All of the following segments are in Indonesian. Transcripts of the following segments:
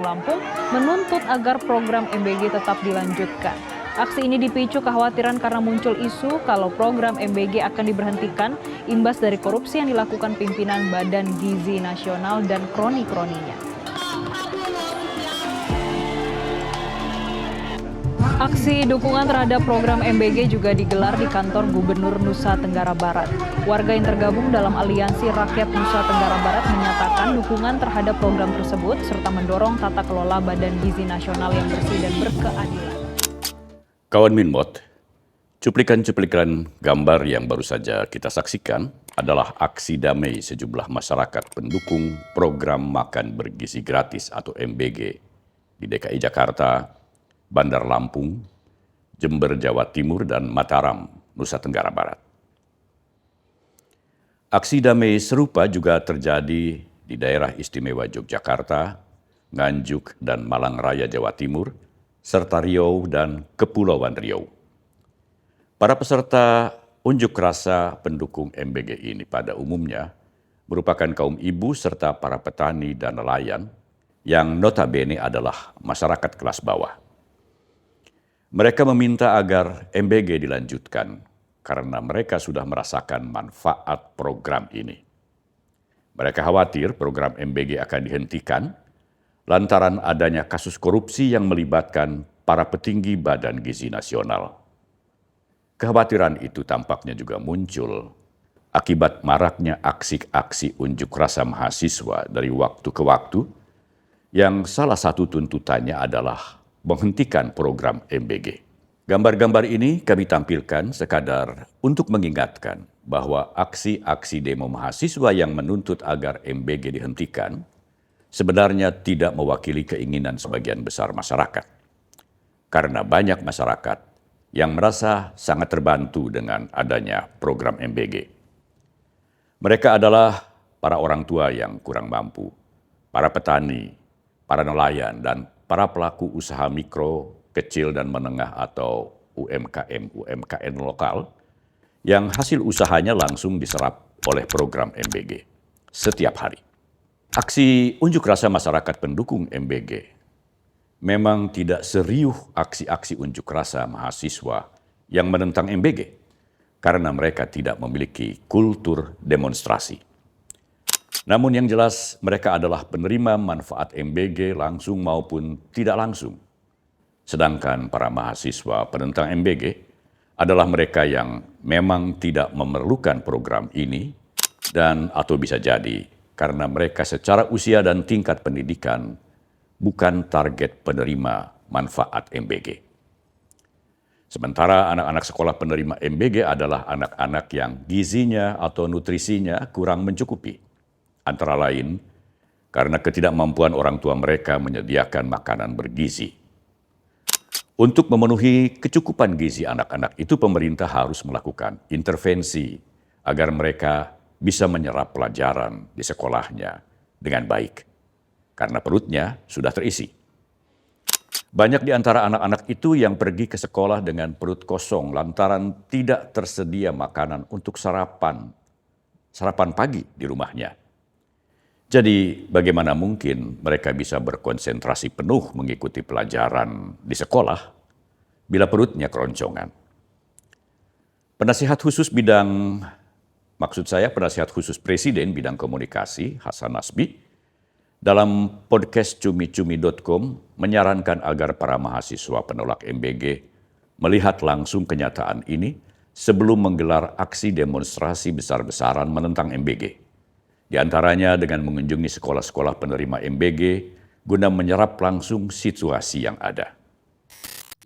Lampung menuntut agar program MBG tetap dilanjutkan. Aksi ini dipicu kekhawatiran karena muncul isu kalau program MBG akan diberhentikan imbas dari korupsi yang dilakukan pimpinan Badan Gizi Nasional dan kroni-kroninya. Aksi dukungan terhadap program MBG juga digelar di kantor Gubernur Nusa Tenggara Barat. Warga yang tergabung dalam Aliansi Rakyat Nusa Tenggara Barat menyatakan dukungan terhadap program tersebut serta mendorong tata kelola Badan Gizi Nasional yang bersih dan berkeadilan. Kawan Minmot, cuplikan-cuplikan gambar yang baru saja kita saksikan adalah aksi damai sejumlah masyarakat pendukung program makan bergizi gratis atau MBG di DKI Jakarta, Bandar Lampung, Jember, Jawa Timur, dan Mataram, Nusa Tenggara Barat. Aksi damai serupa juga terjadi di daerah istimewa Yogyakarta, Nganjuk, dan Malang Raya, Jawa Timur, serta Riau dan Kepulauan Riau. Para peserta unjuk rasa pendukung MBG ini pada umumnya merupakan kaum ibu serta para petani dan nelayan yang notabene adalah masyarakat kelas bawah. Mereka meminta agar MBG dilanjutkan karena mereka sudah merasakan manfaat program ini. Mereka khawatir program MBG akan dihentikan lantaran adanya kasus korupsi yang melibatkan para petinggi Badan Gizi Nasional. Kekhawatiran itu tampaknya juga muncul akibat maraknya aksi-aksi unjuk rasa mahasiswa dari waktu ke waktu yang salah satu tuntutannya adalah menghentikan program MBG. Gambar-gambar ini kami tampilkan sekadar untuk mengingatkan bahwa aksi-aksi demo mahasiswa yang menuntut agar MBG dihentikan sebenarnya tidak mewakili keinginan sebagian besar masyarakat. Karena banyak masyarakat yang merasa sangat terbantu dengan adanya program MBG. Mereka adalah para orang tua yang kurang mampu, para petani, para nelayan, dan para pelaku usaha mikro, kecil, dan menengah atau UMKM lokal yang hasil usahanya langsung diserap oleh program MBG setiap hari. Aksi unjuk rasa masyarakat pendukung MBG memang tidak seriuh aksi-aksi unjuk rasa mahasiswa yang menentang MBG karena mereka tidak memiliki kultur demonstrasi. Namun yang jelas mereka adalah penerima manfaat MBG langsung maupun tidak langsung. Sedangkan para mahasiswa penentang MBG adalah mereka yang memang tidak memerlukan program ini dan atau bisa jadi karena mereka secara usia dan tingkat pendidikan bukan target penerima manfaat MBG. Sementara anak-anak sekolah penerima MBG adalah anak-anak yang gizinya atau nutrisinya kurang mencukupi. Antara lain, karena ketidakmampuan orang tua mereka menyediakan makanan bergizi. Untuk memenuhi kecukupan gizi anak-anak itu, pemerintah harus melakukan intervensi agar mereka bisa menyerap pelajaran di sekolahnya dengan baik, karena perutnya sudah terisi. Banyak di antara anak-anak itu yang pergi ke sekolah dengan perut kosong lantaran tidak tersedia makanan untuk sarapan pagi di rumahnya. Jadi bagaimana mungkin mereka bisa berkonsentrasi penuh mengikuti pelajaran di sekolah bila perutnya keroncongan? Penasihat khusus Presiden bidang komunikasi, Hasan Nasbi, dalam podcast cumi-cumi.com menyarankan agar para mahasiswa penolak MBG melihat langsung kenyataan ini sebelum menggelar aksi demonstrasi besar-besaran menentang MBG. Di antaranya dengan mengunjungi sekolah-sekolah penerima MBG guna menyerap langsung situasi yang ada.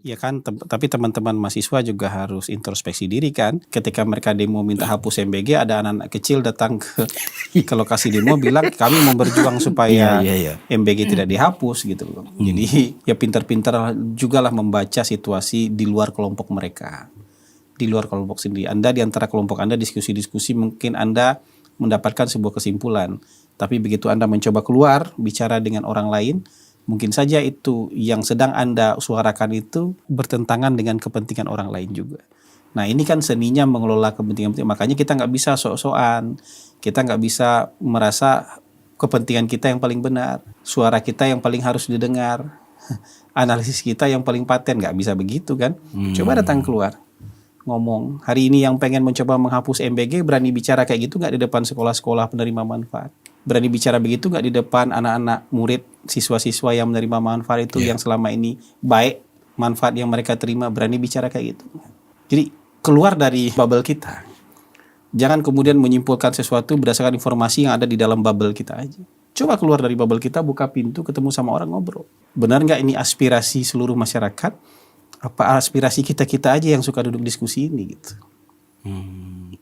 Ya kan, tapi teman-teman mahasiswa juga harus introspeksi diri kan. Ketika mereka demo minta hapus MBG, ada anak-anak kecil datang ke lokasi demo bilang kami mau berjuang supaya MBG tidak dihapus gitu loh. Jadi ya pintar-pintar juga lah membaca situasi di luar kelompok mereka. Di luar kelompok sendiri. Anda di antara kelompok Anda diskusi-diskusi mungkin Anda mendapatkan sebuah kesimpulan. Tapi begitu Anda mencoba keluar, bicara dengan orang lain, mungkin saja itu yang sedang Anda suarakan itu bertentangan dengan kepentingan orang lain juga. Nah ini kan seninya mengelola kepentingan, makanya kita nggak bisa sok-sokan. Kita nggak bisa merasa kepentingan kita yang paling benar, suara kita yang paling harus didengar, analisis kita yang paling paten. Nggak bisa begitu kan? Coba datang keluar, ngomong. Hari ini yang pengen mencoba menghapus MBG berani bicara kayak gitu nggak di depan sekolah-sekolah penerima manfaat? Berani bicara begitu nggak di depan anak-anak murid, siswa-siswa yang menerima manfaat itu yang selama ini baik manfaat yang mereka terima, berani bicara kayak gitu? Jadi keluar dari bubble kita. Jangan kemudian menyimpulkan sesuatu berdasarkan informasi yang ada di dalam bubble kita aja. Coba keluar dari bubble kita, buka pintu, ketemu sama orang, ngobrol. Benar nggak ini aspirasi seluruh masyarakat? Apa aspirasi kita-kita aja yang suka duduk diskusi ini gitu?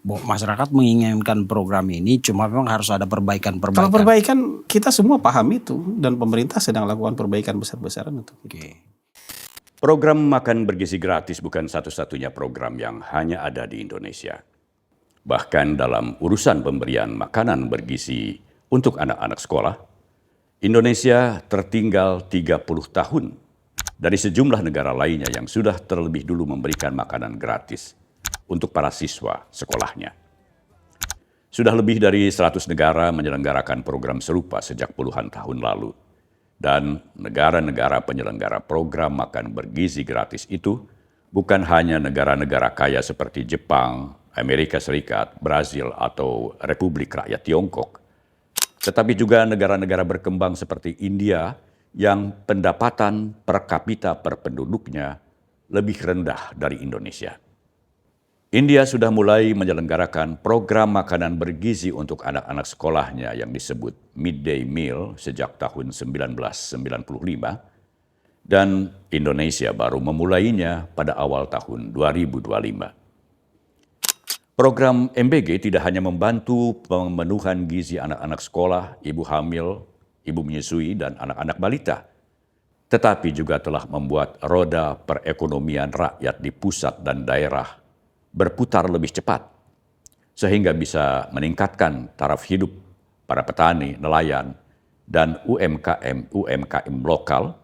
Masyarakat menginginkan program ini, cuma memang harus ada perbaikan-perbaikan. Kalau perbaikan kita semua paham itu, dan pemerintah sedang lakukan perbaikan besar-besaran untuk itu. Program makan bergizi gratis bukan satu-satunya program yang hanya ada di Indonesia. Bahkan dalam urusan pemberian makanan bergizi untuk anak-anak sekolah, Indonesia tertinggal 30 tahun dari sejumlah negara lainnya yang sudah terlebih dulu memberikan makanan gratis untuk para siswa sekolahnya. Sudah lebih dari 100 negara menyelenggarakan program serupa sejak puluhan tahun lalu. Dan negara-negara penyelenggara program makan bergizi gratis itu bukan hanya negara-negara kaya seperti Jepang, Amerika Serikat, Brazil, atau Republik Rakyat Tiongkok, tetapi juga negara-negara berkembang seperti India yang pendapatan per kapita per penduduknya lebih rendah dari Indonesia. India sudah mulai menyelenggarakan program makanan bergizi untuk anak-anak sekolahnya yang disebut Midday Meal sejak tahun 1995, dan Indonesia baru memulainya pada awal tahun 2025. Program MBG tidak hanya membantu pemenuhan gizi anak-anak sekolah, ibu hamil, ibu menyusui, dan anak-anak balita, tetapi juga telah membuat roda perekonomian rakyat di pusat dan daerah berputar lebih cepat, sehingga bisa meningkatkan taraf hidup para petani, nelayan, dan UMKM lokal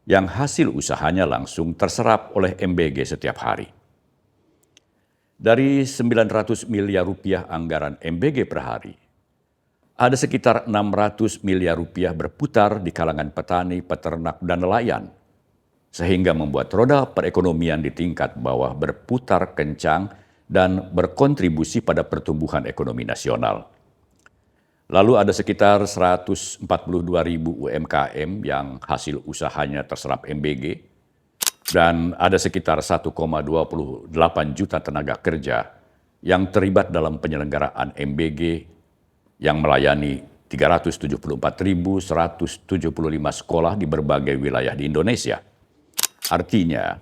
yang hasil usahanya langsung terserap oleh MBG setiap hari. Dari 900 miliar rupiah anggaran MBG per hari, ada sekitar 600 miliar rupiah berputar di kalangan petani, peternak, dan nelayan, sehingga membuat roda perekonomian di tingkat bawah berputar kencang dan berkontribusi pada pertumbuhan ekonomi nasional. Lalu ada sekitar 142.000 UMKM yang hasil usahanya terserap MBG, dan ada sekitar 1,28 juta tenaga kerja yang terlibat dalam penyelenggaraan MBG yang melayani 374.175 sekolah di berbagai wilayah di Indonesia. Artinya,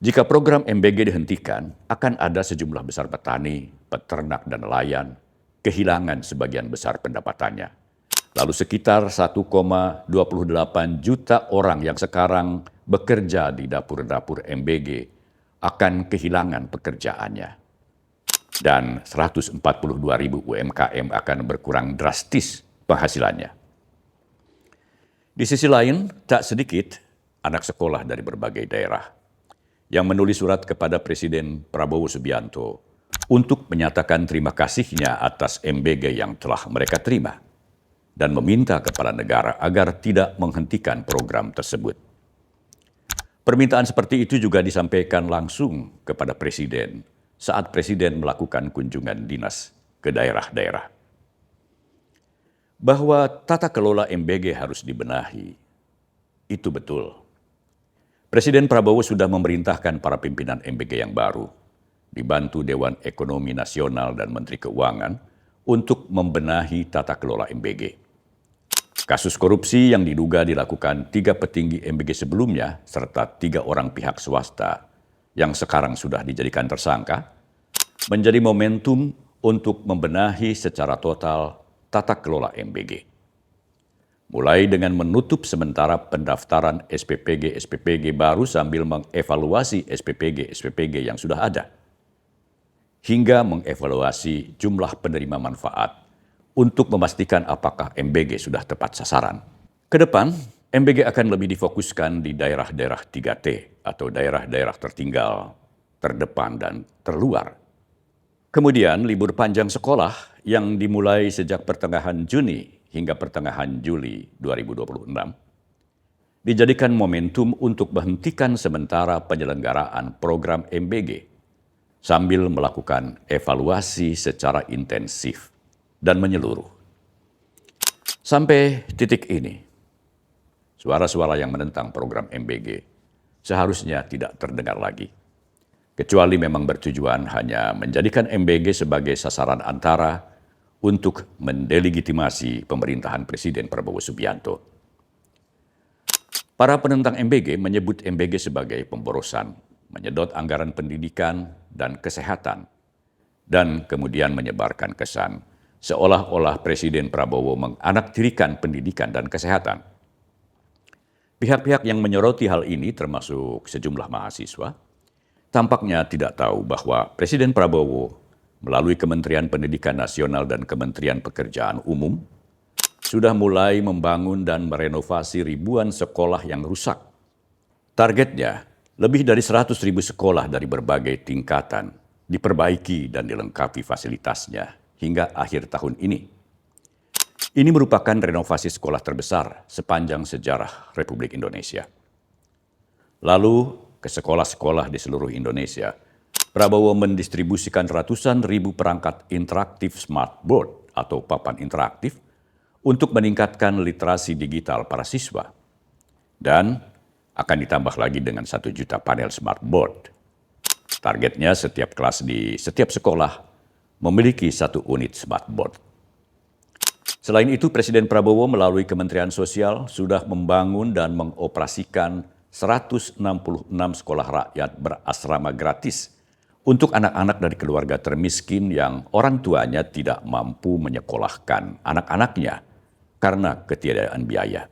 jika program MBG dihentikan, akan ada sejumlah besar petani, peternak, dan nelayan kehilangan sebagian besar pendapatannya. Lalu sekitar 1,28 juta orang yang sekarang bekerja di dapur-dapur MBG akan kehilangan pekerjaannya. Dan 142.000 UMKM akan berkurang drastis penghasilannya. Di sisi lain, tak sedikit anak sekolah dari berbagai daerah yang menulis surat kepada Presiden Prabowo Subianto untuk menyatakan terima kasihnya atas MBG yang telah mereka terima dan meminta kepala negara agar tidak menghentikan program tersebut. Permintaan seperti itu juga disampaikan langsung kepada Presiden saat Presiden melakukan kunjungan dinas ke daerah-daerah. Bahwa tata kelola MBG harus dibenahi, itu betul. Presiden Prabowo sudah memerintahkan para pimpinan MBG yang baru, dibantu Dewan Ekonomi Nasional dan Menteri Keuangan, untuk membenahi tata kelola MBG. Kasus korupsi yang diduga dilakukan 3 petinggi MBG sebelumnya, serta 3 orang pihak swasta yang sekarang sudah dijadikan tersangka, menjadi momentum untuk membenahi secara total tata kelola MBG. Mulai dengan menutup sementara pendaftaran SPPG baru sambil mengevaluasi SPPG yang sudah ada, hingga mengevaluasi jumlah penerima manfaat untuk memastikan apakah MBG sudah tepat sasaran. Ke depan, MBG akan lebih difokuskan di daerah-daerah 3T atau daerah-daerah tertinggal, terdepan, dan terluar. Kemudian libur panjang sekolah yang dimulai sejak pertengahan Juni hingga pertengahan Juli 2026 dijadikan momentum untuk menghentikan sementara penyelenggaraan program MBG sambil melakukan evaluasi secara intensif dan menyeluruh. Sampai titik ini, suara-suara yang menentang program MBG seharusnya tidak terdengar lagi, kecuali memang bertujuan hanya menjadikan MBG sebagai sasaran antara untuk mendelegitimasi pemerintahan Presiden Prabowo Subianto. Para penentang MBG menyebut MBG sebagai pemborosan, menyedot anggaran pendidikan dan kesehatan, dan kemudian menyebarkan kesan seolah-olah Presiden Prabowo menganaktirikan pendidikan dan kesehatan. Pihak-pihak yang menyoroti hal ini termasuk sejumlah mahasiswa, tampaknya tidak tahu bahwa Presiden Prabowo melalui Kementerian Pendidikan Nasional dan Kementerian Pekerjaan Umum sudah mulai membangun dan merenovasi ribuan sekolah yang rusak. Targetnya, lebih dari 100.000 sekolah dari berbagai tingkatan diperbaiki dan dilengkapi fasilitasnya hingga akhir tahun ini. Ini merupakan renovasi sekolah terbesar sepanjang sejarah Republik Indonesia. Lalu, ke sekolah-sekolah di seluruh Indonesia, Prabowo mendistribusikan ratusan ribu perangkat interaktif smart board atau papan interaktif untuk meningkatkan literasi digital para siswa. Dan akan ditambah lagi dengan 1 juta panel smart board. Targetnya setiap kelas di setiap sekolah memiliki 1 unit smart board. Selain itu, Presiden Prabowo melalui Kementerian Sosial sudah membangun dan mengoperasikan 166 sekolah rakyat berasrama gratis untuk anak-anak dari keluarga termiskin yang orang tuanya tidak mampu menyekolahkan anak-anaknya karena ketiadaan biaya.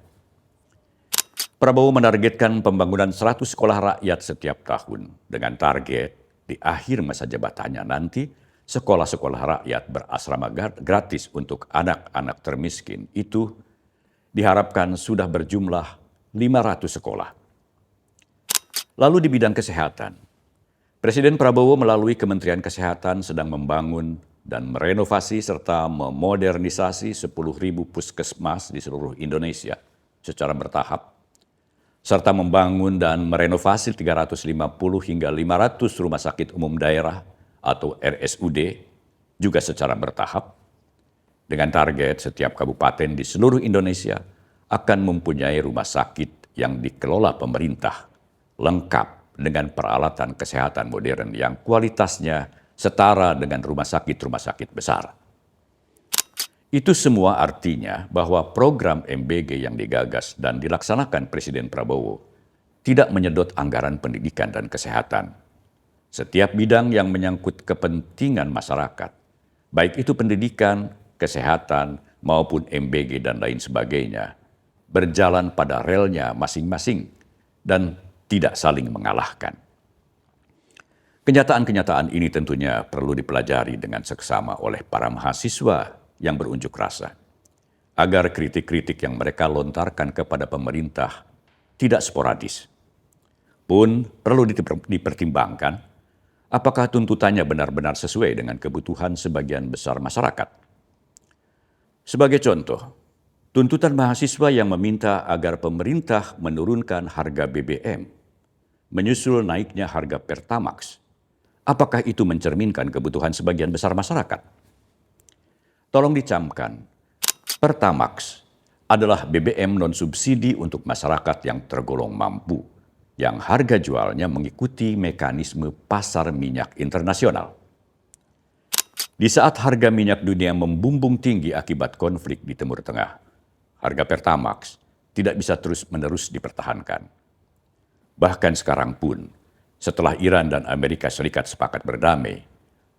Prabowo menargetkan pembangunan 100 sekolah rakyat setiap tahun dengan target di akhir masa jabatannya nanti sekolah-sekolah rakyat berasrama gratis untuk anak-anak termiskin itu diharapkan sudah berjumlah 500 sekolah. Lalu di bidang kesehatan, Presiden Prabowo melalui Kementerian Kesehatan sedang membangun dan merenovasi serta memodernisasi 10.000 puskesmas di seluruh Indonesia secara bertahap, serta membangun dan merenovasi 350 hingga 500 rumah sakit umum daerah atau RSUD juga secara bertahap, dengan target setiap kabupaten di seluruh Indonesia akan mempunyai rumah sakit yang dikelola pemerintah, lengkap dengan peralatan kesehatan modern yang kualitasnya setara dengan rumah sakit besar. Itu semua artinya bahwa program MBG yang digagas dan dilaksanakan Presiden Prabowo tidak menyedot anggaran pendidikan dan kesehatan. Setiap bidang yang menyangkut kepentingan masyarakat, baik itu pendidikan, kesehatan, maupun MBG dan lain sebagainya, berjalan pada relnya masing-masing dan tidak saling mengalahkan. Kenyataan-kenyataan ini tentunya perlu dipelajari dengan seksama oleh para mahasiswa yang berunjuk rasa, agar kritik-kritik yang mereka lontarkan kepada pemerintah tidak sporadis. Pun perlu dipertimbangkan apakah tuntutannya benar-benar sesuai dengan kebutuhan sebagian besar masyarakat. Sebagai contoh, tuntutan mahasiswa yang meminta agar pemerintah menurunkan harga BBM, menyusul naiknya harga Pertamax, apakah itu mencerminkan kebutuhan sebagian besar masyarakat? Tolong dicamkan, Pertamax adalah BBM non-subsidi untuk masyarakat yang tergolong mampu, yang harga jualnya mengikuti mekanisme pasar minyak internasional. Di saat harga minyak dunia membumbung tinggi akibat konflik di Timur Tengah, harga Pertamax tidak bisa terus-menerus dipertahankan. Bahkan sekarang pun, setelah Iran dan Amerika Serikat sepakat berdamai,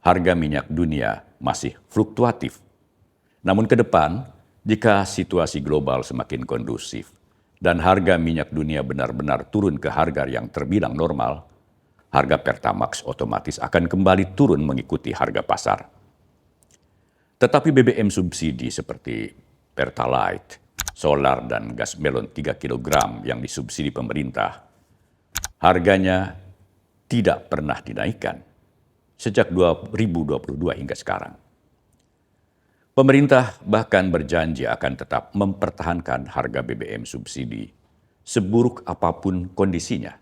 harga minyak dunia masih fluktuatif. Namun ke depan, jika situasi global semakin kondusif dan harga minyak dunia benar-benar turun ke harga yang terbilang normal, harga Pertamax otomatis akan kembali turun mengikuti harga pasar. Tetapi BBM subsidi seperti Pertalite, solar dan gas melon 3 kg yang disubsidi pemerintah, harganya tidak pernah dinaikkan sejak 2022 hingga sekarang. Pemerintah bahkan berjanji akan tetap mempertahankan harga BBM subsidi seburuk apapun kondisinya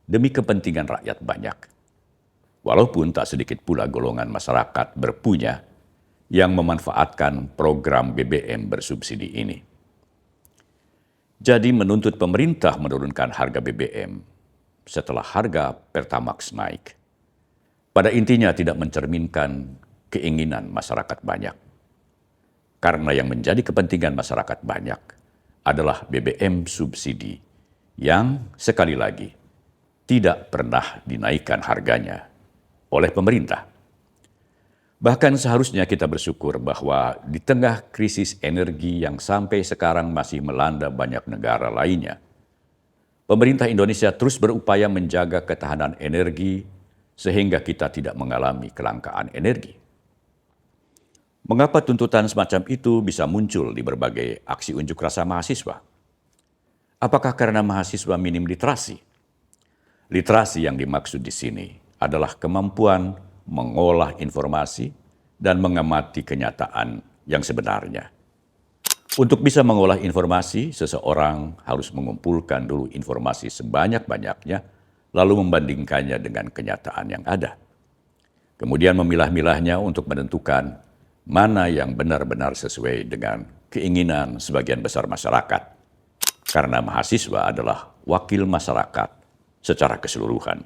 demi kepentingan rakyat banyak. Walaupun tak sedikit pula golongan masyarakat berpunya yang memanfaatkan program BBM bersubsidi ini. Jadi menuntut pemerintah menurunkan harga BBM setelah harga Pertamax naik, pada intinya tidak mencerminkan keinginan masyarakat banyak. Karena yang menjadi kepentingan masyarakat banyak adalah BBM subsidi yang sekali lagi tidak pernah dinaikkan harganya oleh pemerintah. Bahkan seharusnya kita bersyukur bahwa di tengah krisis energi yang sampai sekarang masih melanda banyak negara lainnya, pemerintah Indonesia terus berupaya menjaga ketahanan energi sehingga kita tidak mengalami kelangkaan energi. Mengapa tuntutan semacam itu bisa muncul di berbagai aksi unjuk rasa mahasiswa? Apakah karena mahasiswa minim literasi? Literasi yang dimaksud di sini adalah kemampuan mengolah informasi dan mengamati kenyataan yang sebenarnya. Untuk bisa mengolah informasi, seseorang harus mengumpulkan dulu informasi sebanyak-banyaknya, lalu membandingkannya dengan kenyataan yang ada. Kemudian memilah-milahnya untuk menentukan mana yang benar-benar sesuai dengan keinginan sebagian besar masyarakat. Karena mahasiswa adalah wakil masyarakat secara keseluruhan.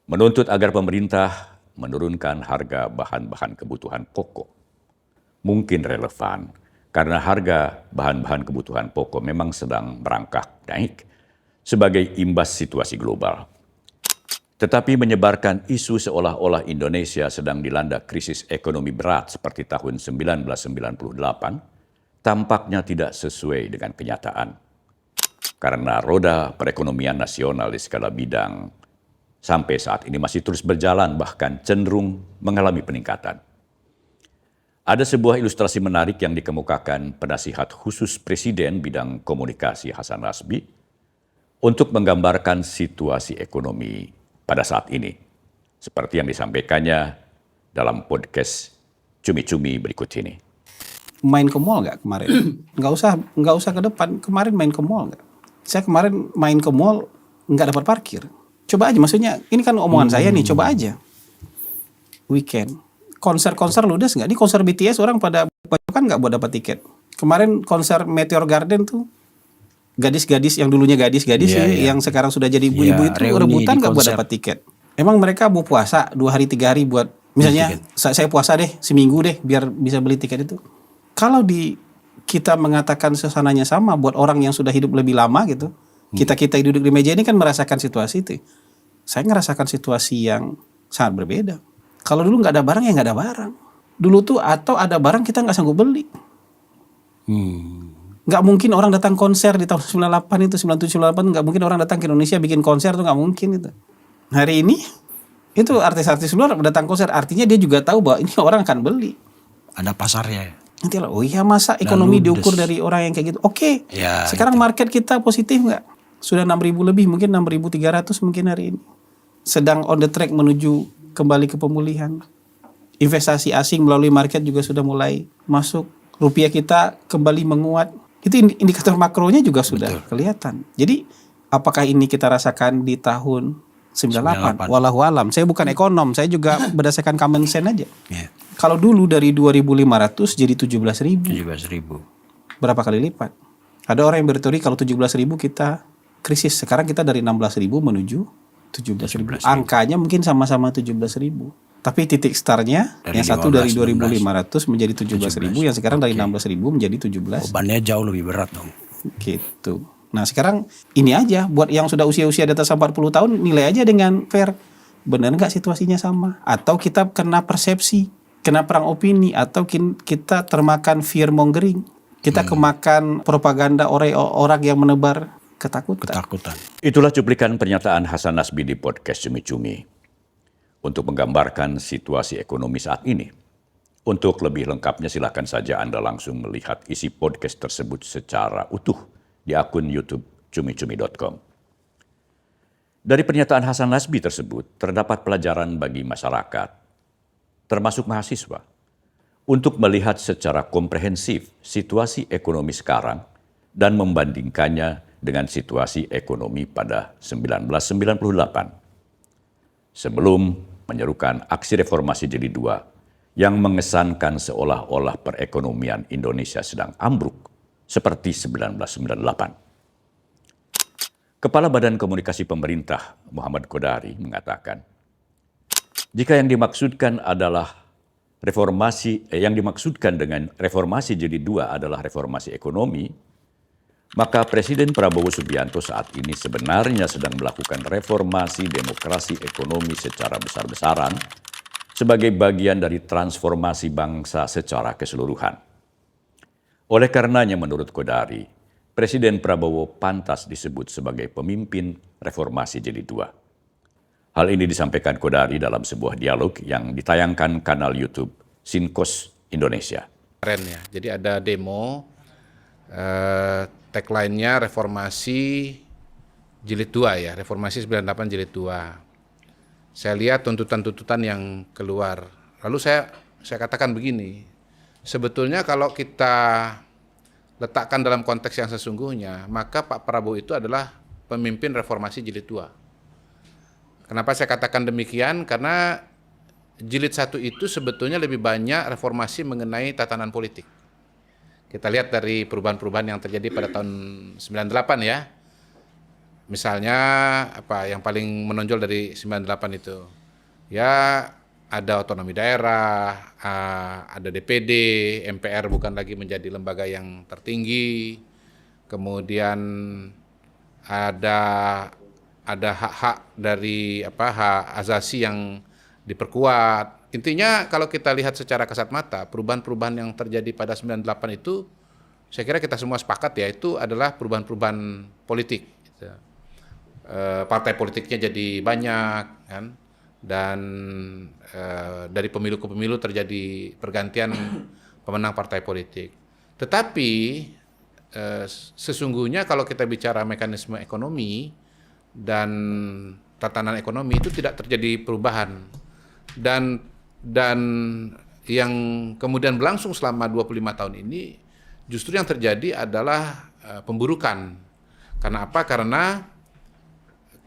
Menuntut agar pemerintah menurunkan harga bahan-bahan kebutuhan pokok mungkin relevan karena harga bahan-bahan kebutuhan pokok memang sedang merangkak naik sebagai imbas situasi global. Tetapi menyebarkan isu seolah-olah Indonesia sedang dilanda krisis ekonomi berat seperti tahun 1998 tampaknya tidak sesuai dengan kenyataan. Karena roda perekonomian nasional di segala bidang sampai saat ini masih terus berjalan, bahkan cenderung mengalami peningkatan. Ada sebuah ilustrasi menarik yang dikemukakan penasihat khusus Presiden bidang komunikasi Hasan Nasbi untuk menggambarkan situasi ekonomi pada saat ini, seperti yang disampaikannya dalam podcast Cumi-Cumi berikut ini. Main ke mall nggak kemarin? Nggak usah ke depan. Kemarin main ke mall nggak? Saya kemarin main ke mall nggak dapat parkir. Coba aja, maksudnya ini kan omongan saya nih, coba aja. Weekend, konser-konser ludes nggak? Ini konser BTS orang pada kan nggak buat dapat tiket. Kemarin konser Meteor Garden tuh, gadis-gadis yang dulunya gadis-gadis yang sekarang sudah jadi ibu-ibu itu rebutan nggak buat dapat tiket. Emang mereka mau puasa 2 hari 3 hari buat, misalnya saya puasa deh seminggu deh biar bisa beli tiket itu. Kalau kita mengatakan suasananya sama buat orang yang sudah hidup lebih lama gitu. Kita duduk di meja ini kan merasakan situasi itu. Saya ngerasakan situasi yang sangat berbeda. Kalau dulu nggak ada barang ya nggak ada barang. Dulu tuh atau ada barang kita nggak sanggup beli. Nggak mungkin orang datang konser di tahun 98 itu 97 98 nggak mungkin orang datang ke Indonesia bikin konser tuh nggak mungkin itu. Hari ini itu artis-artis luar datang konser, artinya dia juga tahu bahwa ini orang akan beli. Ada pasarnya. Nanti lah, oh iya masa ekonomi diukur dari orang yang kayak gitu. Oke, sekarang market kita positif nggak? Sudah 6.000 lebih, mungkin 6.300 mungkin hari ini. Sedang on the track menuju kembali ke pemulihan. Investasi asing melalui market juga sudah mulai masuk. Rupiah kita kembali menguat. Itu indikator makronya juga sudah kelihatan. Jadi apakah ini kita rasakan di tahun 98? Wallahu alam. Saya bukan ekonom, saya juga berdasarkan common sense aja. Kalau dulu dari 2.500 jadi 17.000. Berapa kali lipat? Ada orang yang berteori kalau 17.000 kita krisis. Sekarang kita dari 16.000 menuju 17.000. Angkanya mungkin sama-sama 17.000. Tapi titik startnya yang satu dari 2.500 menjadi 17.000, yang sekarang dari 16.000 menjadi 17. Bebannya jauh lebih berat dong. Gitu. Nah sekarang ini aja buat yang sudah usia-usia di atas 40 tahun nilai aja dengan fair. Benar nggak situasinya sama? Atau kita kena persepsi, kena perang opini, atau kita termakan fear mongering. Kita kemakan propaganda orang yang menebar ketakutan. Itulah cuplikan pernyataan Hasan Nasbi di podcast Cumi-Cumi untuk menggambarkan situasi ekonomi saat ini. Untuk lebih lengkapnya silakan saja Anda langsung melihat isi podcast tersebut secara utuh di akun YouTube cumi-cumi.com. Dari pernyataan Hasan Nasbi tersebut terdapat pelajaran bagi masyarakat, termasuk mahasiswa, untuk melihat secara komprehensif situasi ekonomi sekarang dan membandingkannya dengan situasi ekonomi pada 1998. Sebelum menyerukan aksi reformasi jilid 2 yang mengesankan seolah-olah perekonomian Indonesia sedang ambruk seperti 1998. Kepala Badan Komunikasi Pemerintah Muhammad Kodari mengatakan, jika yang dimaksudkan dengan reformasi jilid 2 adalah reformasi ekonomi, maka Presiden Prabowo Subianto saat ini sebenarnya sedang melakukan reformasi demokrasi ekonomi secara besar-besaran sebagai bagian dari transformasi bangsa secara keseluruhan. Oleh karenanya menurut Kodari, Presiden Prabowo pantas disebut sebagai pemimpin reformasi jilid 2. Hal ini disampaikan Kodari dalam sebuah dialog yang ditayangkan kanal YouTube Sinkos Indonesia. Keren ya, jadi ada demo, tagline-nya reformasi jilid 2 ya, reformasi 98 jilid 2. Saya lihat tuntutan-tuntutan yang keluar. Lalu saya katakan begini, sebetulnya kalau kita letakkan dalam konteks yang sesungguhnya, maka Pak Prabowo itu adalah pemimpin reformasi jilid 2. Kenapa saya katakan demikian? Karena jilid 1 itu sebetulnya lebih banyak reformasi mengenai tatanan politik. Kita lihat dari perubahan-perubahan yang terjadi pada tahun 98 ya. Misalnya yang paling menonjol dari 98 itu. Ya ada otonomi daerah, ada DPD, MPR bukan lagi menjadi lembaga yang tertinggi. Kemudian ada hak-hak dari hak asasi yang diperkuat. Intinya kalau kita lihat secara kasat mata, perubahan-perubahan yang terjadi pada 98 itu saya kira kita semua sepakat ya, itu adalah perubahan-perubahan politik. Partai politiknya jadi banyak kan, dan dari pemilu ke pemilu terjadi pergantian pemenang partai politik. Tetapi sesungguhnya kalau kita bicara mekanisme ekonomi dan tatanan ekonomi itu tidak terjadi perubahan, dan yang kemudian berlangsung selama 25 tahun ini justru yang terjadi adalah pemburukan. Karena apa? Karena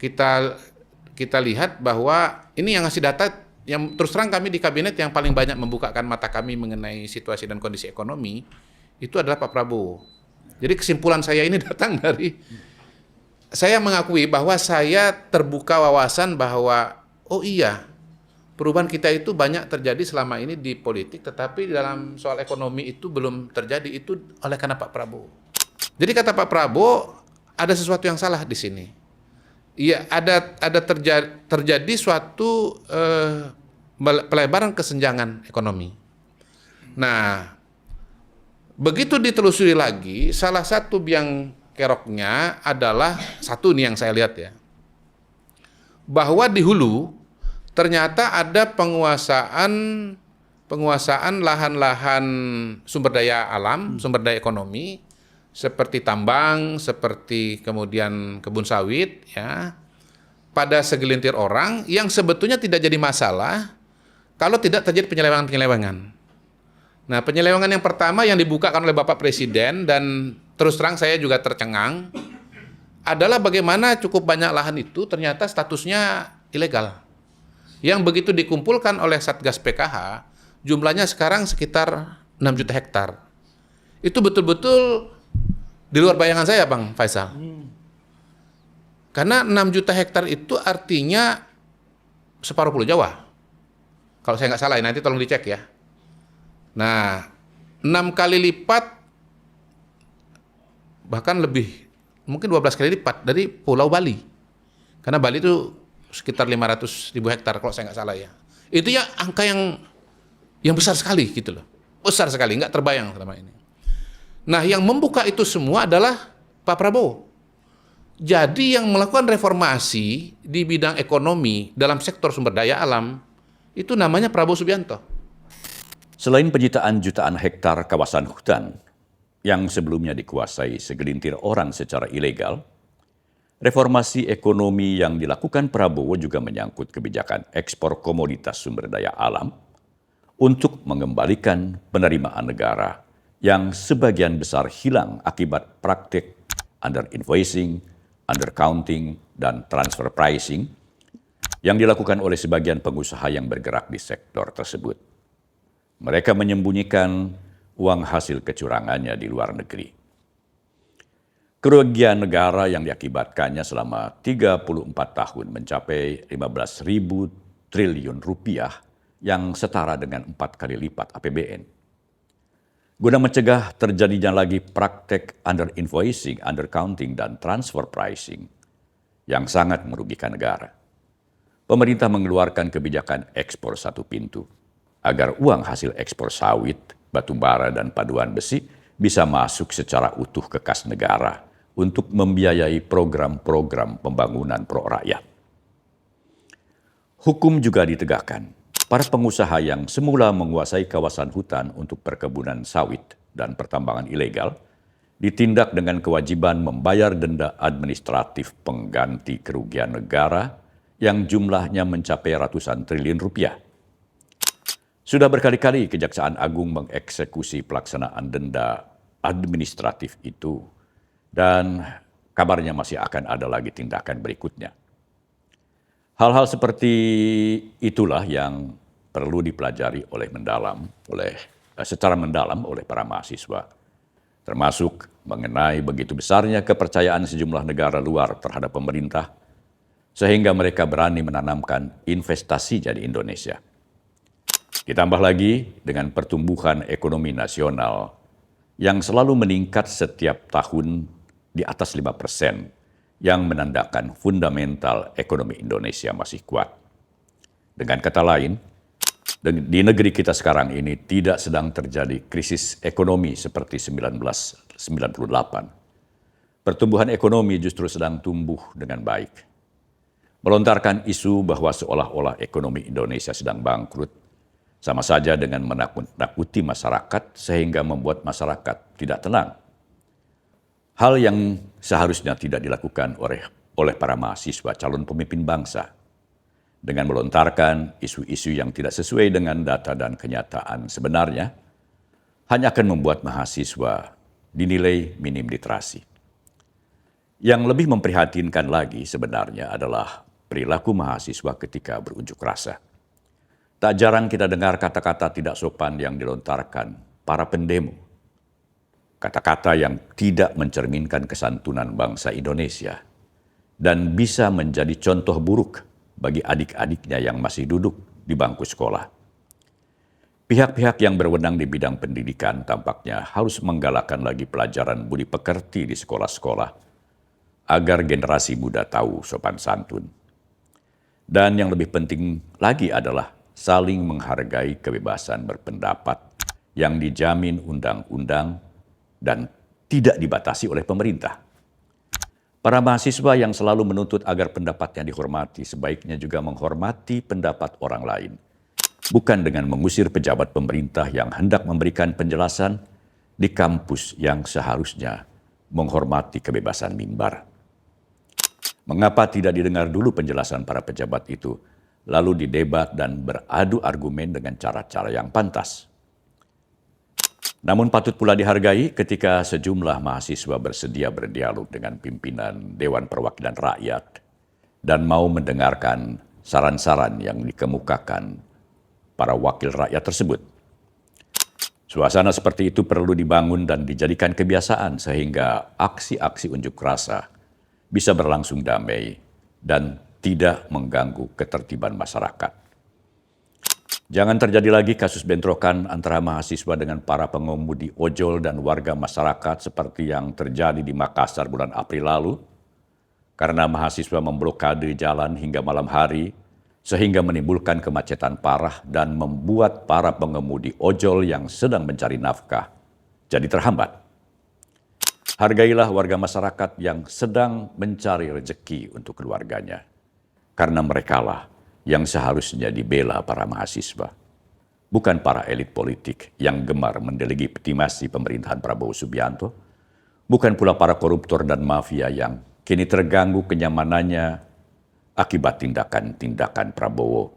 kita lihat bahwa ini yang ngasih data yang terus terang kami di kabinet yang paling banyak membukakan mata kami mengenai situasi dan kondisi ekonomi itu adalah Pak Prabowo. Jadi kesimpulan saya ini datang dari saya mengakui bahwa saya terbuka wawasan bahwa oh iya, perubahan kita itu banyak terjadi selama ini di politik, tetapi dalam soal ekonomi itu belum terjadi, itu oleh karena Pak Prabowo. Jadi kata Pak Prabowo, ada sesuatu yang salah di sini. Iya, ada terjadi suatu pelebaran kesenjangan ekonomi. Nah, begitu ditelusuri lagi, salah satu biang keroknya adalah satu nih yang saya lihat ya, bahwa di hulu ternyata ada penguasaan lahan-lahan sumber daya alam, sumber daya ekonomi seperti tambang, seperti kemudian kebun sawit ya, pada segelintir orang yang sebetulnya tidak jadi masalah kalau tidak terjadi penyelewengan-penyelewengan. Nah, penyelewengan yang pertama yang dibukakan oleh Bapak Presiden, dan terus terang saya juga tercengang, adalah bagaimana cukup banyak lahan itu ternyata statusnya ilegal. Yang begitu dikumpulkan oleh Satgas PKH, jumlahnya sekarang sekitar 6 juta hektar. Itu betul-betul di luar bayangan saya, Bang Faisal. Karena 6 juta hektar itu artinya separuh Pulau Jawa. Kalau saya nggak salah, nanti tolong dicek ya. Nah, 6 kali lipat, bahkan lebih, mungkin 12 kali lipat dari Pulau Bali. Karena Bali itu sekitar 500.000 hektar kalau saya nggak salah ya. Itu ya angka yang besar sekali gitu loh. Besar sekali, nggak terbayang selama ini. Nah, yang membuka itu semua adalah Pak Prabowo. Jadi yang melakukan reformasi di bidang ekonomi dalam sektor sumber daya alam, itu namanya Prabowo Subianto. Selain penyitaan jutaan hektar kawasan hutan yang sebelumnya dikuasai segelintir orang secara ilegal, reformasi ekonomi yang dilakukan Prabowo juga menyangkut kebijakan ekspor komoditas sumber daya alam untuk mengembalikan penerimaan negara yang sebagian besar hilang akibat praktik under invoicing, undercounting, dan transfer pricing yang dilakukan oleh sebagian pengusaha yang bergerak di sektor tersebut. Mereka menyembunyikan uang hasil kecurangannya di luar negeri. Kerugian negara yang diakibatkannya selama 34 tahun mencapai 15.000 triliun rupiah yang setara dengan 4 kali lipat APBN. Guna mencegah terjadinya lagi praktek under invoicing, undercounting, dan transfer pricing yang sangat merugikan negara, pemerintah mengeluarkan kebijakan ekspor satu pintu agar uang hasil ekspor sawit, batu bara, dan paduan besi bisa masuk secara utuh ke kas negara untuk membiayai program-program pembangunan pro rakyat. Hukum juga ditegakkan. Para pengusaha yang semula menguasai kawasan hutan untuk perkebunan sawit dan pertambangan ilegal ditindak dengan kewajiban membayar denda administratif pengganti kerugian negara yang jumlahnya mencapai ratusan triliun rupiah. Sudah berkali-kali Kejaksaan Agung mengeksekusi pelaksanaan denda administratif itu dan kabarnya masih akan ada lagi tindakan berikutnya. Hal-hal seperti itulah yang perlu dipelajari secara mendalam oleh para mahasiswa, termasuk mengenai begitu besarnya kepercayaan sejumlah negara luar terhadap pemerintah, sehingga mereka berani menanamkan investasinya di Indonesia. Ditambah lagi dengan pertumbuhan ekonomi nasional yang selalu meningkat setiap tahun di atas 5%, yang menandakan fundamental ekonomi Indonesia masih kuat. Dengan kata lain, di negeri kita sekarang ini tidak sedang terjadi krisis ekonomi seperti 1998. Pertumbuhan ekonomi justru sedang tumbuh dengan baik. Melontarkan isu bahwa seolah-olah ekonomi Indonesia sedang bangkrut, sama saja dengan menakut-nakuti masyarakat sehingga membuat masyarakat tidak tenang. Hal yang seharusnya tidak dilakukan oleh para mahasiswa calon pemimpin bangsa dengan melontarkan isu-isu yang tidak sesuai dengan data dan kenyataan sebenarnya hanya akan membuat mahasiswa dinilai minim literasi. Yang lebih memprihatinkan lagi sebenarnya adalah perilaku mahasiswa ketika berunjuk rasa. Tak jarang kita dengar kata-kata tidak sopan yang dilontarkan para pendemo. Kata-kata yang tidak mencerminkan kesantunan bangsa Indonesia dan bisa menjadi contoh buruk bagi adik-adiknya yang masih duduk di bangku sekolah. Pihak-pihak yang berwenang di bidang pendidikan tampaknya harus menggalakkan lagi pelajaran budi pekerti di sekolah-sekolah agar generasi muda tahu sopan santun. Dan yang lebih penting lagi adalah saling menghargai kebebasan berpendapat yang dijamin undang-undang dan tidak dibatasi oleh pemerintah. Para mahasiswa yang selalu menuntut agar pendapatnya dihormati sebaiknya juga menghormati pendapat orang lain, bukan dengan mengusir pejabat pemerintah yang hendak memberikan penjelasan di kampus yang seharusnya menghormati kebebasan mimbar. Mengapa tidak didengar dulu penjelasan para pejabat itu, lalu didebat dan beradu argumen dengan cara-cara yang pantas? Namun patut pula dihargai ketika sejumlah mahasiswa bersedia berdialog dengan pimpinan Dewan Perwakilan Rakyat dan mau mendengarkan saran-saran yang dikemukakan para wakil rakyat tersebut. Suasana seperti itu perlu dibangun dan dijadikan kebiasaan sehingga aksi-aksi unjuk rasa bisa berlangsung damai dan tidak mengganggu ketertiban masyarakat. Jangan terjadi lagi kasus bentrokan antara mahasiswa dengan para pengemudi ojol dan warga masyarakat seperti yang terjadi di Makassar bulan April lalu, karena mahasiswa memblokade jalan hingga malam hari, sehingga menimbulkan kemacetan parah dan membuat para pengemudi ojol yang sedang mencari nafkah jadi terhambat. Hargailah warga masyarakat yang sedang mencari rezeki untuk keluarganya, karena merekalah yang seharusnya dibela para mahasiswa, bukan para elit politik yang gemar mendelegitimasi pemerintahan Prabowo Subianto, bukan pula para koruptor dan mafia yang kini terganggu kenyamanannya akibat tindakan-tindakan Prabowo,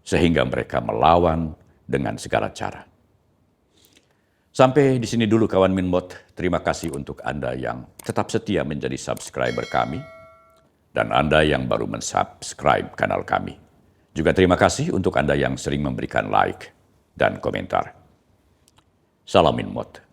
sehingga mereka melawan dengan segala cara. Sampai di sini dulu kawan Minmot. Terima kasih untuk Anda yang tetap setia menjadi subscriber kami dan Anda yang baru mensubscribe kanal kami. Juga terima kasih untuk Anda yang sering memberikan like dan komentar. Salam Minmot.